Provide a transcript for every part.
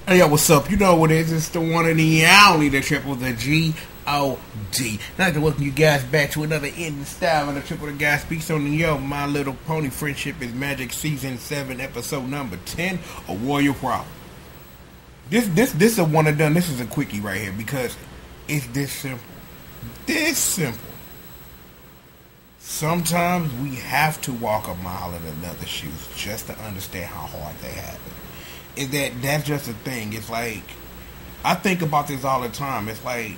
Hey, yo, what's up? You know what it is. It's the one and the only, the triple, the G.O.D. I'd like to welcome you guys back to another in style and the triple the guy speaks on the yo. My Little Pony Friendship is Magic Season 7, Episode number 10, A Warrior Problem. This is a one and done. This is a quickie right here because it's this simple. This simple. Sometimes we have to walk a mile in another's shoes just to understand how hard they have it. That's just a thing. It's like, I think about this all the time. It's like,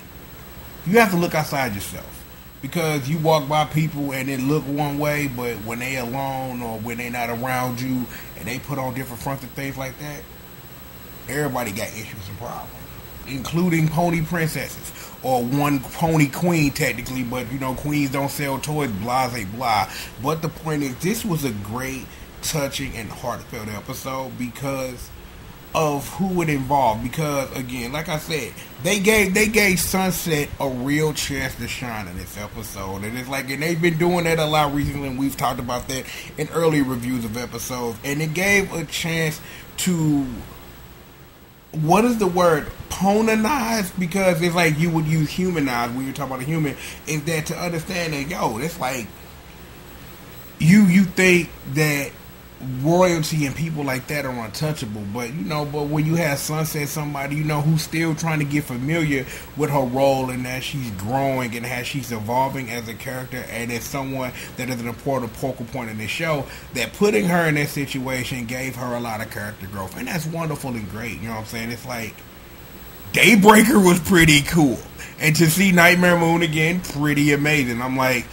you have to look outside yourself. Because you walk by people and it look one way, but when they alone or when they not around you and they put on different fronts and things like that, everybody got issues and problems. Including pony princesses. Or one pony queen technically, but you know, queens don't sell toys, blah, blah. But the point is, this was a great, touching, and heartfelt episode because of who it involved. Because again, like I said, they gave Sunset a real chance to shine in this episode, and it's like, and they've been doing that a lot recently, and we've talked about that in early reviews of episodes, and it gave a chance to, what is the word, ponanize, because it's like you would use humanize when you're talking about a human, is that to understand that, yo, it's like you think that royalty and people like that are untouchable, but when you have Sunset, somebody who's still trying to get familiar with her role and as she's growing and as she's evolving as a character, and as someone that is an important focal point in the show, that putting her in that situation gave her a lot of character growth, and that's wonderful and great. You know what I'm saying? It's like, Daybreaker was pretty cool, and to see Nightmare Moon again, pretty amazing. I'm like,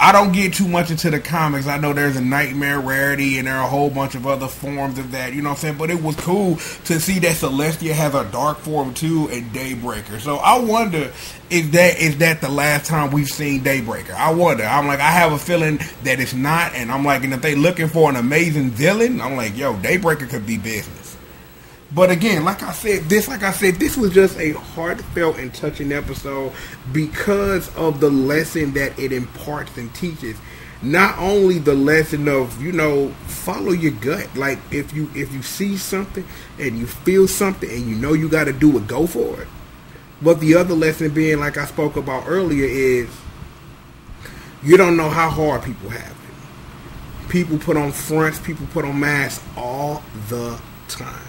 I don't get too much into the comics. I know there's a Nightmare Rarity and there are a whole bunch of other forms of that, you know what I'm saying? But it was cool to see that Celestia has a dark form too, and Daybreaker. So I wonder, is that the last time we've seen Daybreaker? I wonder. I'm like, I have a feeling that it's not, and I'm like, and if they looking for an amazing villain, I'm like, yo, Daybreaker could be business. But again, like I said, this was just a heartfelt and touching episode because of the lesson that it imparts and teaches. Not only the lesson of, follow your gut. Like, if you see something and you feel something and you got to do it, go for it. But the other lesson being, like I spoke about earlier, is you don't know how hard people have it. People put on fronts, people put on masks all the time.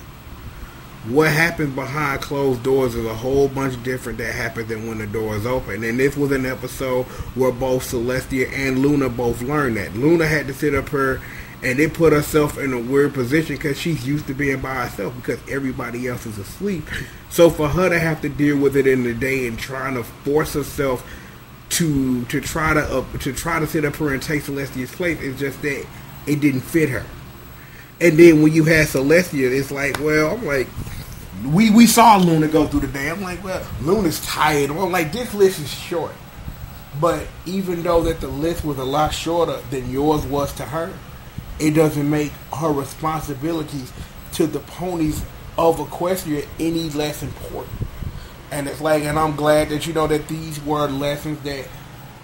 What happens behind closed doors is a whole bunch different that happens than when the door is open. And this was an episode where both Celestia and Luna both learned that. Luna had to sit up here and it put herself in a weird position because she's used to being by herself because everybody else is asleep. So for her to have to deal with it in the day and trying to force herself to try to sit up here and take Celestia's place, is just that it didn't fit her. And then when you had Celestia, it's like, well, I'm like, we saw Luna go through the day. I'm like, well, Luna's tired. I'm like, this list is short. But even though that the list was a lot shorter than yours was to her, it doesn't make her responsibilities to the ponies of Equestria any less important. And it's like, and I'm glad that that these were lessons that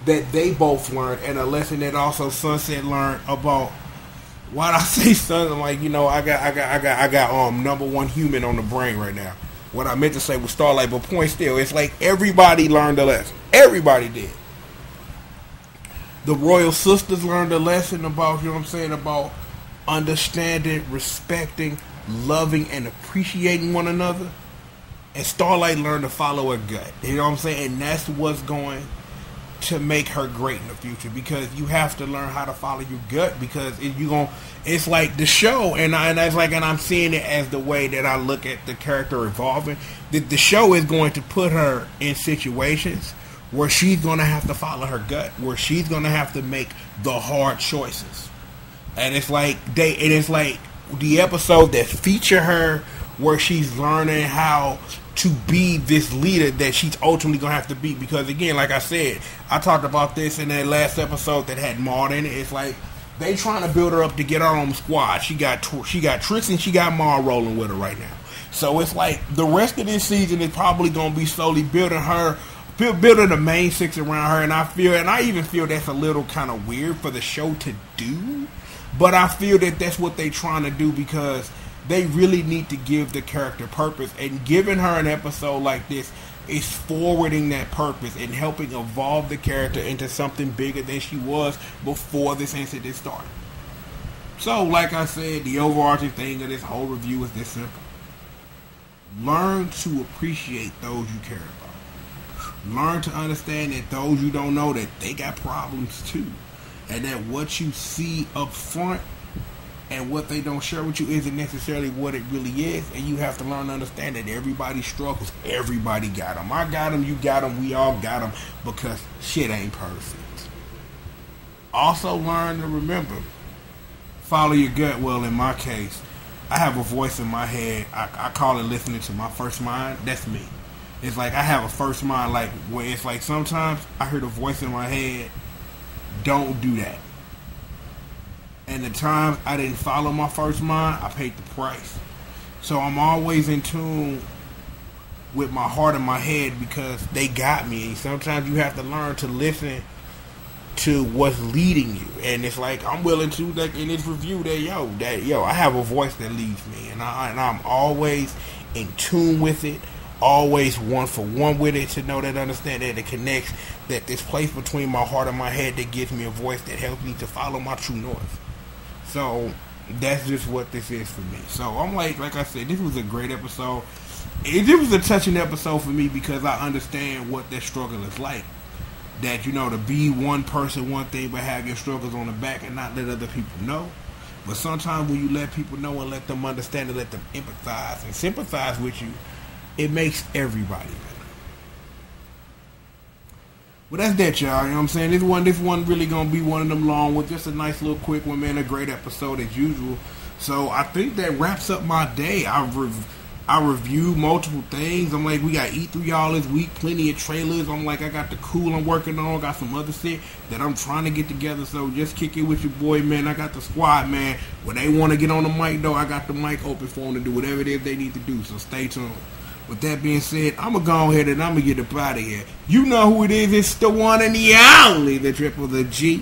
they both learned, and a lesson that also Sunset learned about. Why'd I say son? I'm like, I got number one human on the brain right now. What I meant to say was Starlight, but point still, it's like everybody learned a lesson. Everybody did. The Royal Sisters learned a lesson about, about understanding, respecting, loving, and appreciating one another. And Starlight learned to follow her gut. You know what I'm saying? And that's what's going to make her great in the future, because you have to learn how to follow your gut, because it's like the show, and I'm seeing it as the way that I look at the character evolving, that the show is going to put her in situations where she's going to have to follow her gut, where she's going to have to make the hard choices. And it's like the episode that feature her where she's learning how to be this leader that she's ultimately going to have to be. Because again, like I said, I talked about this in that last episode that had Maud in it. It's like they trying to build her up to get her own squad. She got Trix and she got Maud rolling with her right now. So it's like the rest of this season is probably going to be slowly building the main six around her. And I even feel that's a little kind of weird for the show to do. But I feel that that's what they trying to do, because they really need to give the character purpose. And giving her an episode like this is forwarding that purpose and helping evolve the character into something bigger than she was before this incident started. So, like I said, the overarching thing of this whole review is this simple. Learn to appreciate those you care about. Learn to understand that those you don't know, that they got problems too. And that what you see up front and what they don't share with you isn't necessarily what it really is. And you have to learn to understand that everybody struggles. Everybody got them. I got them, you got them, we all got them, because shit ain't perfect. Also learn to remember, follow your gut. Well, in my case, I have a voice in my head. I call it listening to my first mind. That's me. It's like I have a first mind, like where it's like sometimes I hear the voice in my head, don't do that. And the times I didn't follow my first mind, I paid the price. So I'm always in tune with my heart and my head because they got me. And sometimes you have to learn to listen to what's leading you. And it's like I'm willing to, like in this review, that I have a voice that leads me, and I'm always in tune with it, always one for one with it, to know that, understand that it connects, that this place between my heart and my head that gives me a voice that helps me to follow my true north. So that's just what this is for me. So I'm like I said, this was a great episode. It was a touching episode for me because I understand what that struggle is like. That, to be one person, one thing, but have your struggles on the back and not let other people know. But sometimes when you let people know and let them understand and let them empathize and sympathize with you, it makes everybody better. Well, that's that, y'all. You know what I'm saying? This one really gonna be one of them long ones. Just a nice little quick one, man. A great episode as usual. So I think that wraps up my day. I reviewed multiple things. I'm like, we got E3 all this week, plenty of trailers. I'm like, I got the cool I'm working on, got some other shit that I'm trying to get together. So just kick it with your boy, man. I got the squad, man. When they want to get on the mic, though, I got the mic open for them to do whatever it is they need to do. So stay tuned. With that being said, I'm going to go ahead and I'm going to get up out of here. You know who it is. It's the one and the only, the triple, the G.O.D.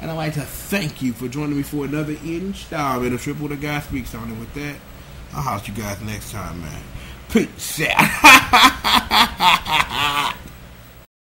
And I'd like to thank you for joining me for another installment of Triple the Guy Speaks On. And with that, I'll house you guys next time, man. Peace out.